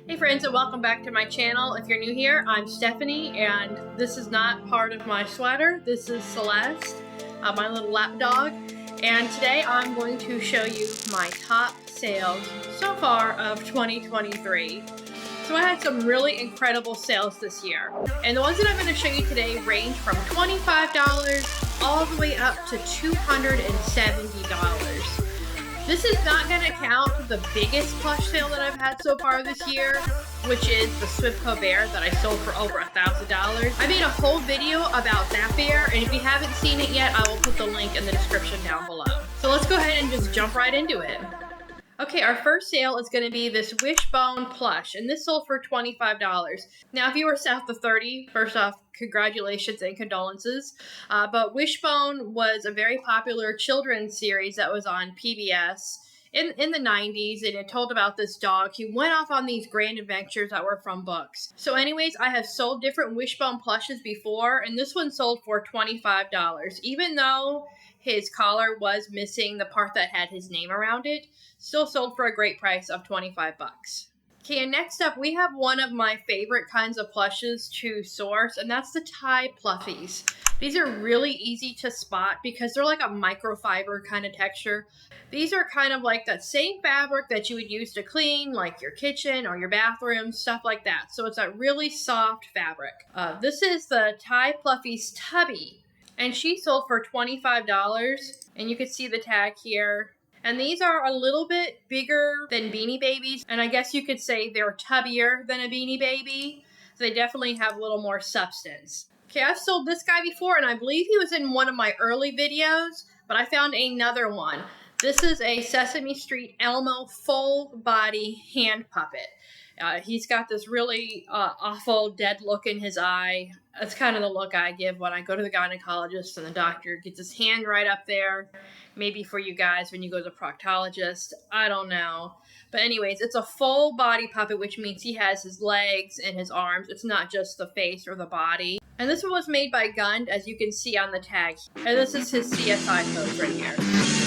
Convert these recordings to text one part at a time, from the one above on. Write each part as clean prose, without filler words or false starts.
Hey friends, and welcome back to my channel. If you're new here, I'm Stephanie, and this is not part of my sweater. This is Celeste, my little lap dog, and today I'm going to show you my top sales so far of 2023. So I had some really incredible sales this year, and the ones that I'm going to show you today range from $25 all the way up to $270. This is not going to count the biggest plush sale that I've had so far this year, which is the Swifco bear that I sold for over $1,000. I made a whole video about that bear, and if you haven't seen it yet, I will put the link in the description down below. So let's go ahead and just jump right into it. Okay, our first sale is going to be this Wishbone plush, and this sold for $25. Now, if you were south of 30, first off, congratulations and condolences. But Wishbone was a very popular children's series that was on PBS in the 90s, and it told about this dog. He went off on these grand adventures that were from books. So anyways, I have sold different Wishbone plushes before, and this one sold for $25. Even though his collar was missing the part that had his name around it, still sold for a great price of 25 bucks. Okay, and next up, we have one of my favorite kinds of plushes to source, and that's the Thai Pluffies. These are really easy to spot because they're like a microfiber kind of texture. These are kind of like that same fabric that you would use to clean, like your kitchen or your bathroom, stuff like that. So it's that really soft fabric. This is the Thai Pluffies Tubby, and she sold for $25, and you can see the tag here. And these are a little bit bigger than Beanie Babies, and I guess you could say they're tubbier than a Beanie Baby. So they definitely have a little more substance. Okay, I've sold this guy before, and I believe he was in one of my early videos, but I found another one. This is a Sesame Street Elmo full body hand puppet. He's got this really awful dead look in his eye. That's kind of the look I give when I go to the gynecologist and the doctor gets his hand right up there. Maybe for you guys when you go to the proctologist. I don't know. But anyways, it's a full body puppet, which means he has his legs and his arms. It's not just the face or the body. And this one was made by Gund, as you can see on the tag. And this is his CSI pose right here.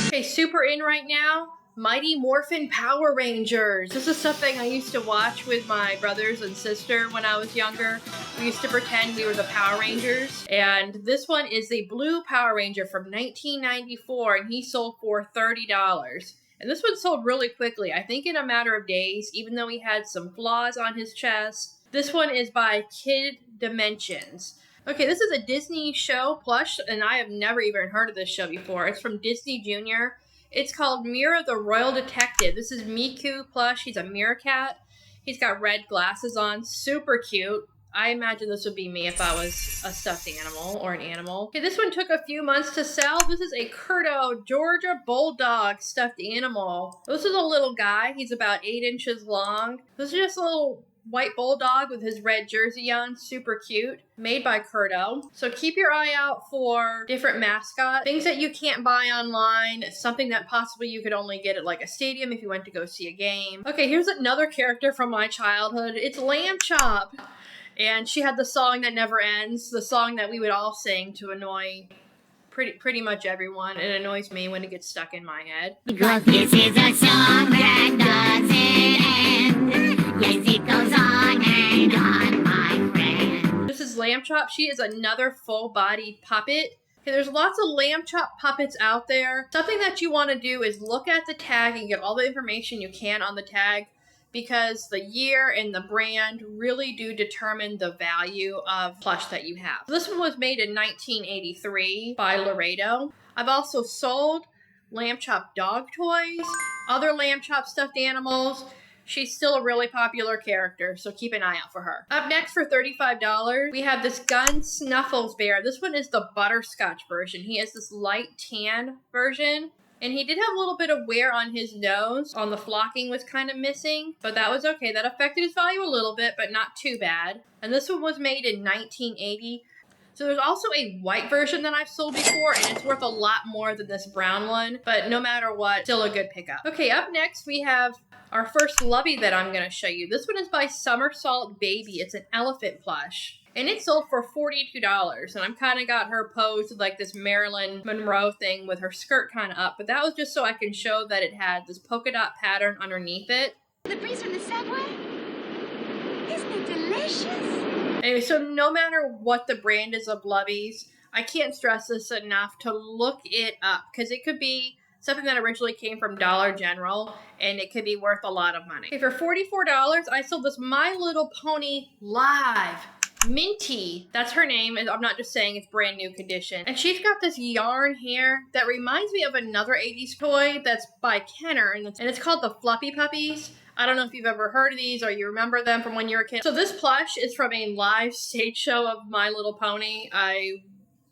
Okay, super in right now. Mighty Morphin Power Rangers. This is something I used to watch with my brothers and sister when I was younger. We used to pretend we were the Power Rangers. And this one is the Blue Power Ranger from 1994, and he sold for $30. And this one sold really quickly, I think in a matter of days, even though he had some flaws on his chest. This one is by Kid Dimensions. Okay, this is a Disney show plush, and I have never even heard of this show before. It's from Disney Junior. It's called Mira the Royal Detective. This is Miku plush. He's a meerkat. He's got red glasses on. Super cute. I imagine this would be me if I was a stuffed animal or an animal. Okay, this one took a few months to sell. This is a Curdo Georgia Bulldog stuffed animal. This is a little guy. He's about 8 inches long. This is just a little white bulldog with his red jersey on. Super cute. Made by Curdo. So keep your eye out for different mascots. Things that you can't buy online. Something that possibly you could only get at like a stadium if you went to go see a game. Okay, here's another character from my childhood. It's Lamb Chop. And she had the song that never ends. The song that we would all sing to annoy pretty much everyone. It annoys me when it gets stuck in my head. Because this is a song that doesn't end. Yes, it goes on and on, my friend. This is Lamb Chop. She is another full-bodied puppet. Okay, there's lots of Lamb Chop puppets out there. Something that you want to do is look at the tag and get all the information you can on the tag, because the year and the brand really do determine the value of plush that you have. This one was made in 1983 by Laredo. I've also sold Lamb Chop dog toys, other Lamb Chop stuffed animals. She's still a really popular character, so keep an eye out for her. Up next for $35, we have this Gund Snuffles bear. This one is the butterscotch version. He has this light tan version. And he did have a little bit of wear on his nose. On the flocking was kind of missing, but that was okay. That affected his value a little bit, but not too bad. And this one was made in 1980. So there's also a white version that I've sold before, and it's worth a lot more than this brown one. But no matter what, still a good pickup. Okay, up next we have our first Lovey that I'm going to show you. This one is by Somersault Baby. It's an elephant plush. And it sold for $42. And I've kind of got her posed with like this Marilyn Monroe thing with her skirt kind of up. But that was just so I can show that it had this polka dot pattern underneath it. The breeze from the subway? delicious. Anyway, so no matter what the brand is of Loveys, I can't stress this enough to look it up, because it could be something that originally came from Dollar General, and it could be worth a lot of money. Okay, for $44, I sold this My Little Pony Live. Minty, that's her name, and I'm not just saying it's brand new condition. And she's got this yarn hair that reminds me of another 80s toy that's by Kenner, and it's called the Fluffy Puppies. I don't know if you've ever heard of these or you remember them from when you were a kid. So this plush is from a live stage show of My Little Pony. I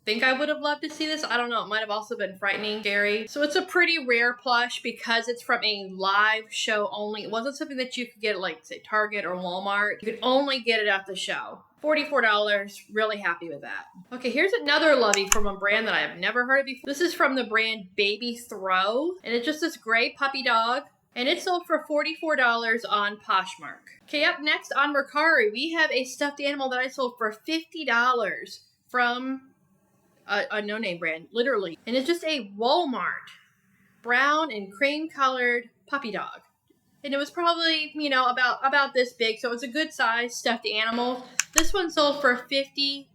think I would have loved to see this. I don't know. It might have also been frightening, scary. So it's a pretty rare plush because it's from a live show only. It wasn't something that you could get at, like, say, Target or Walmart. You could only get it at the show. $44, really happy with that. Okay, here's another Lovey from a brand that I have never heard of before. This is from the brand Baby Throw, and it's just this gray puppy dog, and it sold for $44 on Poshmark. Okay, up next on Mercari, we have a stuffed animal that I sold for $50 from a no-name brand, literally. And it's just a Walmart brown and cream colored puppy dog. And it was probably, you know, about this big, so it was a good size stuffed animal. This one sold for $50.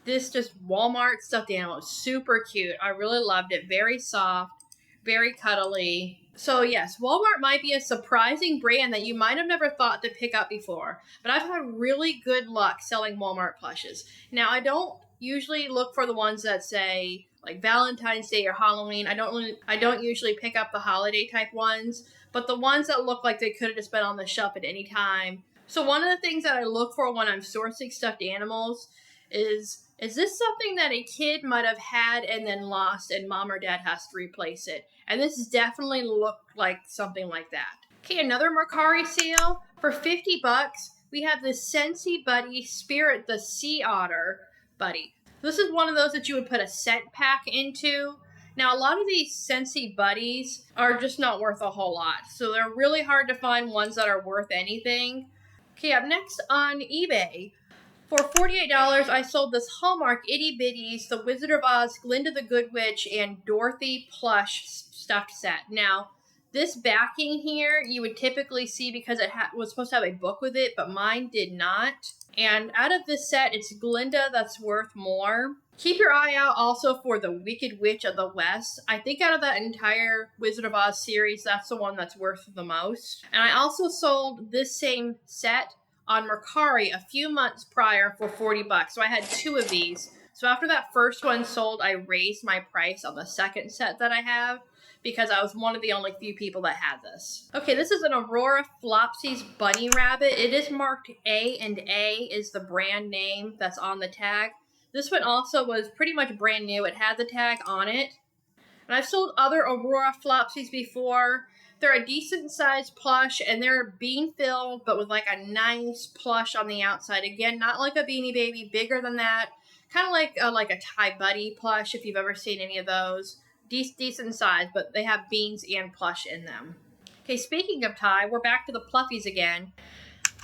This just Walmart stuffed animal, super cute. I really loved it. Very soft, very cuddly. So yes, Walmart might be a surprising brand that you might have never thought to pick up before, but I've had really good luck selling Walmart plushes. Now, I don't usually look for the ones that say like Valentine's Day or Halloween. I don't usually pick up the holiday type ones, but the ones that look like they could have just been on the shelf at any time. So one of the things that I look for when I'm sourcing stuffed animals is this something that a kid might have had and then lost and mom or dad has to replace it? And this definitely looked like something like that. Okay, another Mercari sale. For $50, we have the Scentsy Buddy Spirit the Sea Otter Buddy. This is one of those that you would put a scent pack into. Now, a lot of these Scentsy Buddies are just not worth a whole lot. So they're really hard to find ones that are worth anything. Okay, up next on eBay. For $48, I sold this Hallmark Itty Bitties, The Wizard of Oz, Glinda the Good Witch, and Dorothy plush stuffed set. Now, this backing here, you would typically see because it was supposed to have a book with it, but mine did not. And out of this set, it's Glinda that's worth more. Keep your eye out also for the Wicked Witch of the West. I think out of that entire Wizard of Oz series, that's the one that's worth the most. And I also sold this same set on Mercari a few months prior for $40. So I had two of these. So after that first one sold, I raised my price on the second set that I have because I was one of the only few people that had this. Okay, this is an Aurora Flopsies Bunny Rabbit. It is marked A, and A is the brand name that's on the tag. This one also was pretty much brand new. It had the tag on it. And I've sold other Aurora Flopsies before. They're a decent sized plush, and they're bean filled, but with like a nice plush on the outside. Again, not like a Beanie Baby, bigger than that. Kind of like a Thai Buddy plush, if you've ever seen any of those. Decent size, but they have beans and plush in them. Okay, speaking of Thai, we're back to the Pluffies again.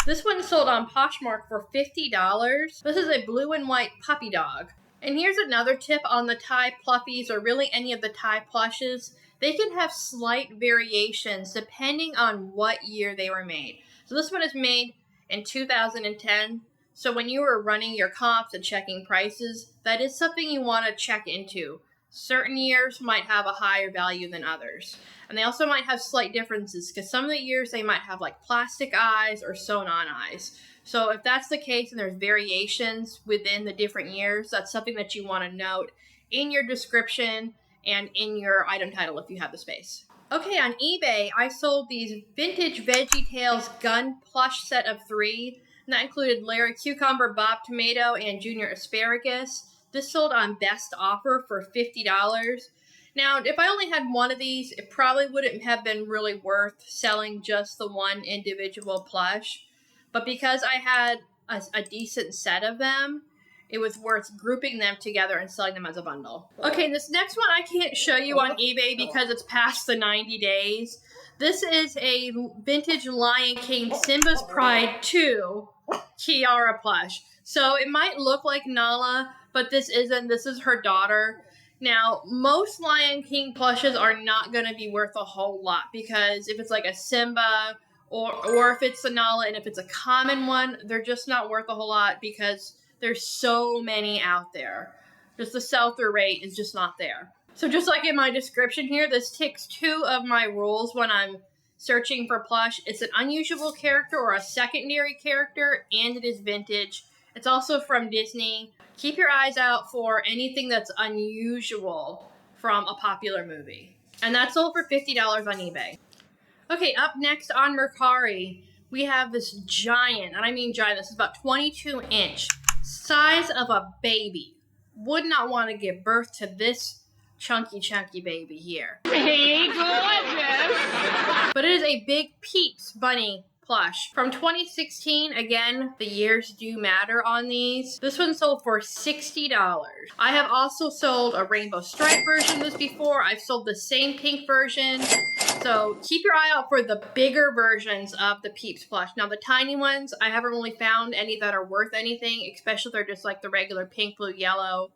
This one sold on Poshmark for $50. This is a blue and white puppy dog. And here's another tip on the Thai Pluffies, or really any of the Thai plushes. They can have slight variations depending on what year they were made. So this one is made in 2010. So when you were running your comps and checking prices, that is something you want to check into. Certain years might have a higher value than others. And they also might have slight differences because some of the years they might have like plastic eyes or sewn-on eyes. So if that's the case and there's variations within the different years, that's something that you want to note in your description and in your item title if you have the space. Okay, on eBay, I sold these vintage VeggieTales gun plush set of 3. And that included Larry Cucumber, Bob Tomato, and Junior Asparagus. This sold on Best Offer for $50. Now, if I only had one of these, it probably wouldn't have been really worth selling just the one individual plush. But because I had a decent set of them, it was worth grouping them together and selling them as a bundle. Okay, this next one I can't show you on eBay because it's past the 90 days. This is a vintage Lion King Simba's Pride 2 Kiara plush. So it might look like Nala, but this isn't. This is her daughter. Now, most Lion King plushes are not going to be worth a whole lot because if it's like a Simba or if it's Sonala, and if it's a common one, they're just not worth a whole lot because there's so many out there. Just the sell-through rate is just not there. So just like in my description here, this ticks 2 of my rules when I'm searching for plush. It's an unusual character or a secondary character, and it is vintage. It's also from Disney. Keep your eyes out for anything that's unusual from a popular movie. And that's sold for $50 on eBay. Okay, up next on Mercari, we have this giant, and I mean giant, this is about 22-inch, size of a baby. Would not want to give birth to this chunky baby here. Hey, gorgeous! But it is a big Peeps bunny plush from 2016. Again, the years do matter on these. This one sold for $60. I have also sold a rainbow stripe version of this before. I've sold the same pink version. So keep your eye out for the bigger versions of the Peeps plush. Now the tiny ones, I haven't really found any that are worth anything, especially if they're just like the regular pink, blue, yellow.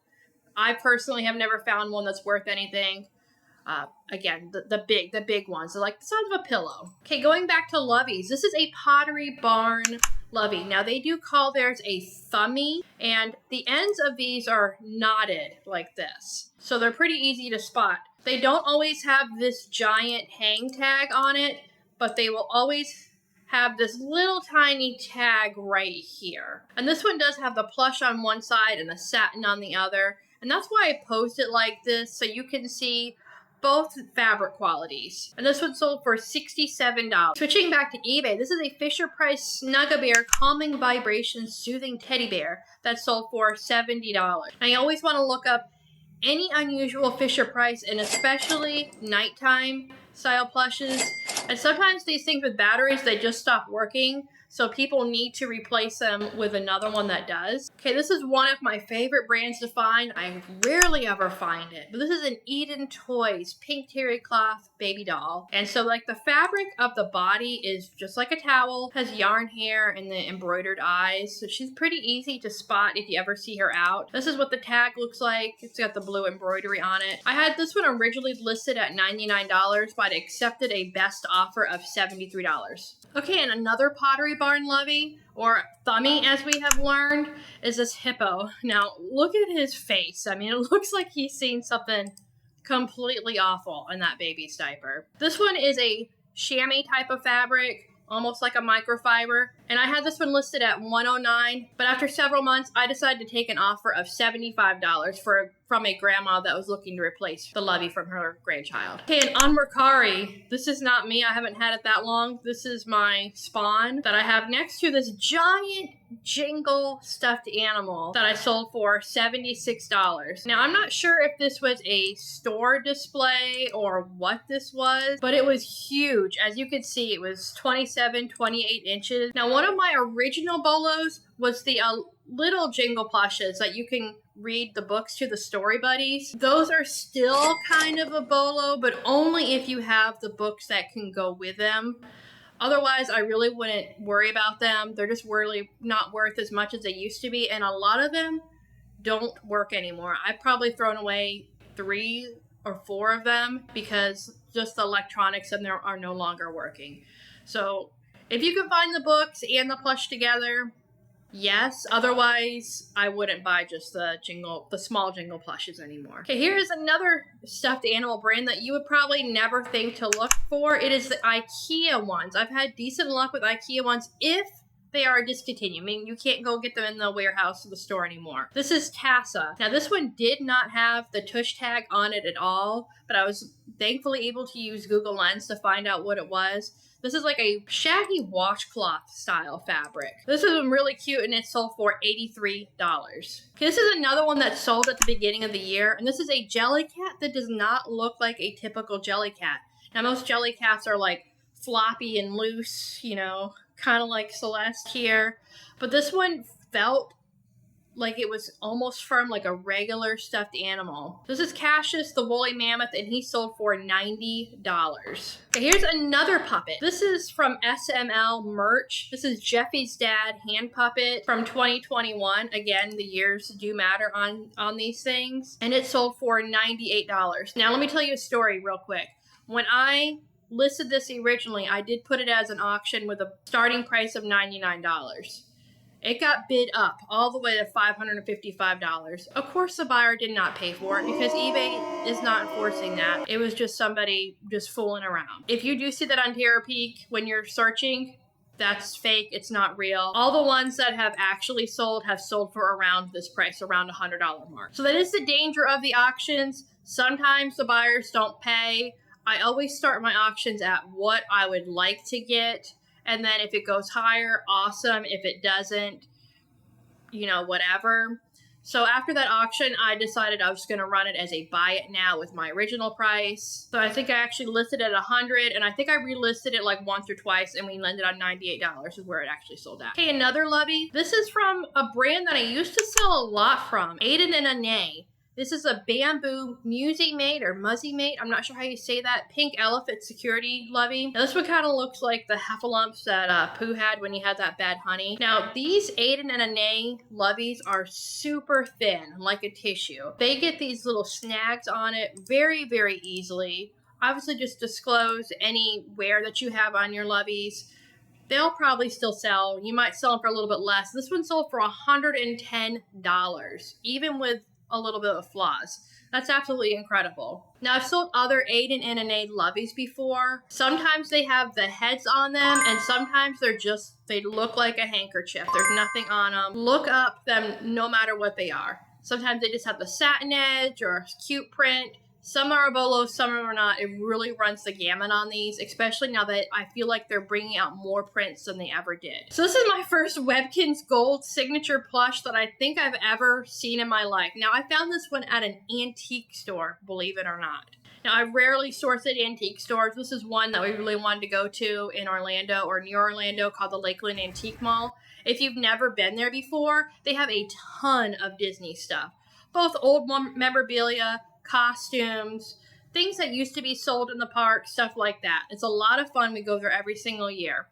I personally have never found one that's worth anything. Again, the big ones. They're like the size of a pillow. Okay, going back to Loveys. This is a Pottery Barn Lovey. Now, they do call theirs a thumbie, and the ends of these are knotted like this. So they're pretty easy to spot. They don't always have this giant hang tag on it, but they will always have this little tiny tag right here. And this one does have the plush on one side and the satin on the other. And that's why I posed it like this, so you can see both fabric qualities. And this one sold for $67. Switching back to eBay, this is a Fisher-Price Snug-A-Bear Calming Vibration Soothing Teddy Bear that sold for $70. Now you always want to look up any unusual Fisher-Price, and especially nighttime style plushes. And sometimes these things with batteries, they just stop working. So people need to replace them with another one that does. Okay, this is one of my favorite brands to find. I rarely ever find it, but this is an Eden Toys pink terry cloth baby doll. And so like the fabric of the body is just like a towel, has yarn hair and the embroidered eyes. So she's pretty easy to spot if you ever see her out. This is what the tag looks like. It's got the blue embroidery on it. I had this one originally listed at $99, but I accepted a best offer of $73. Okay, and another Pottery Barn Lovey, or thumbie as we have learned, is this hippo. Now, look at his face. I mean, it looks like he's seen something completely awful in that baby's diaper. This one is a chamois type of fabric, almost like a microfiber. And I had this one listed at $109, but after several months, I decided to take an offer of $75 from a grandma that was looking to replace the Lovey from her grandchild. Okay, and on Mercari, this is not me. I haven't had it that long. This is my spawn that I have next to this giant Jingle stuffed animal that I sold for $76. Now, I'm not sure if this was a store display or what this was, but it was huge. As you can see, it was 27, 28 inches. Now, one of my original bolos was the little Jingle plushes that you can read the books to, the story buddies. Those are still kind of a bolo, but only if you have the books that can go with them. Otherwise, I really wouldn't worry about them. They're just really not worth as much as they used to be, and a lot of them don't work anymore. I've probably thrown away 3 or 4 of them because just the electronics in there are no longer working. So if you can find the books and the plush together, yes. Otherwise, I wouldn't buy just the small Jingle plushes anymore. Okay, here's another stuffed animal brand that you would probably never think to look for. It is the IKEA ones. I've had decent luck with IKEA ones if they are discontinued. I mean, you can't go get them in the warehouse or the store anymore. This is Tassa. Now, this one did not have the tush tag on it at all, but I was thankfully able to use Google Lens to find out what it was. This is like a shaggy washcloth style fabric. This is really cute, and it sold for $83. Okay, this is another one that sold at the beginning of the year, and this is a Jellycat that does not look like a typical Jellycat. Now, most Jellycats are like floppy and loose, you know, kind of like Celeste here, but this one felt like it was almost firm, like a regular stuffed animal. This is Cassius, the woolly mammoth, and he sold for $90. Okay, here's another puppet. This is from SML merch. This is Jeffy's dad hand puppet from 2021. Again, the years do matter on these things. And it sold for $98. Now, let me tell you a story real quick. When I listed this originally, I did put it as an auction with a starting price of $99. It got bid up all the way to $555. Of course, the buyer did not pay for it because eBay is not enforcing that. It was just somebody just fooling around. If you do see that on Terapeak when you're searching, that's fake. It's not real. All the ones that have actually sold have sold for around this price, around $100 mark. So that is the danger of the auctions. Sometimes the buyers don't pay. I always start my auctions at what I would like to get. And then if it goes higher, awesome. If it doesn't, you know, whatever. So after that auction, I decided I was going to run it as a buy it now with my original price. So I think I actually listed it at $100, and I think I relisted it like once or twice, and we landed on $98 is where it actually sold at. Okay, another Lovey. This is from a brand that I used to sell a lot from, Aiden and Ane. This is a bamboo Musy Mate or Muzzy Mate. I'm not sure how you say that. Pink elephant security Lovey. Now this one kind of looks like the heffalumps that Pooh had when he had that bad honey. Now these Aiden and Ane Loveys are super thin, like a tissue. They get these little snags on it very, very easily. Obviously just disclose any wear that you have on your Loveys. They'll probably still sell. You might sell them for a little bit less. This one sold for $110, even with a little bit of flaws. That's absolutely incredible. Now, I've sold other Aiden and Ane Loveys before. Sometimes they have the heads on them, and sometimes they look like a handkerchief. There's nothing on them. Look up them no matter what they are. Sometimes they just have the satin edge or a cute print. Some are BOLOS, some are not. It really runs the gamut on these, especially now that I feel like they're bringing out more prints than they ever did. So this is my first Webkinz Gold signature plush that I think I've ever seen in my life. Now, I found this one at an antique store, believe it or not. Now, I rarely source at antique stores. This is one that we really wanted to go to in Orlando or near Orlando called the Lakeland Antique Mall. If you've never been there before, they have a ton of Disney stuff. Both old memorabilia, costumes, things that used to be sold in the park, stuff like that. It's a lot of fun. We go there every single year.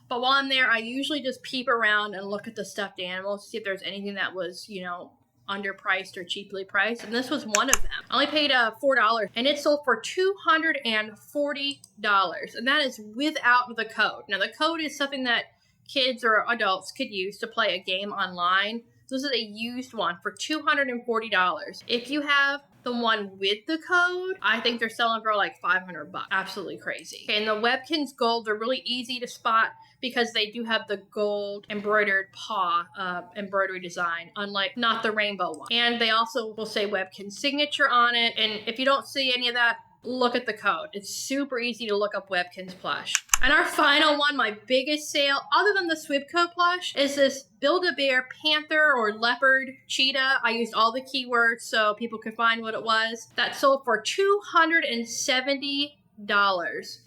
But while I'm there, I usually just peep around and look at the stuffed animals, see if there's anything that was, you know, underpriced or cheaply priced. And this was one of them. I only paid $4, and it sold for $240. And that is without the code. Now, the code is something that kids or adults could use to play a game online. This is a used one for $240. If you have the one with the code, I think they're selling for like $500. Absolutely crazy. Okay, and the Webkinz Gold, they're really easy to spot because they do have the gold embroidered paw embroidery design, unlike not the rainbow one. And they also will say Webkinz signature on it. And if you don't see any of that, look at the code. It's super easy to look up Webkinz plush. And our final one, my biggest sale, other than the Swipco plush, is this Build-A-Bear panther or leopard cheetah. I used all the keywords so people could find what it was. That sold for $270.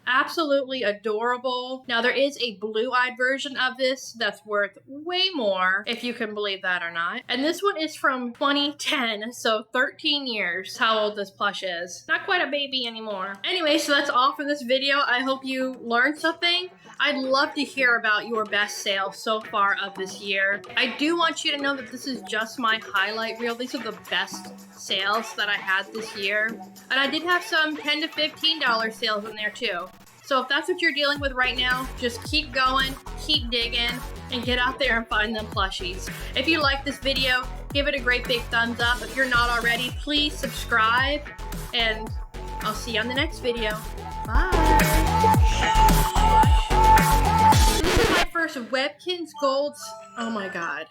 Absolutely adorable. Now there is a blue-eyed version of this that's worth way more, if you can believe that or not. And this one is from 2010, so 13 years how old this plush is. Not quite a baby anymore. Anyway, so that's all for this video. I hope you learned something. I'd love to hear about your best sale so far of this year. I do want you to know that this is just my highlight reel. These are the best sales that I had this year. And I did have some $10 to $15 sales in there too. So if that's what you're dealing with right now, just keep going, keep digging, and get out there and find them plushies. If you like this video, give it a great big thumbs up. If you're not already, please subscribe, and I'll see you on the next video. Bye. This is my first Webkinz Golds. Oh my God.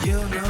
You know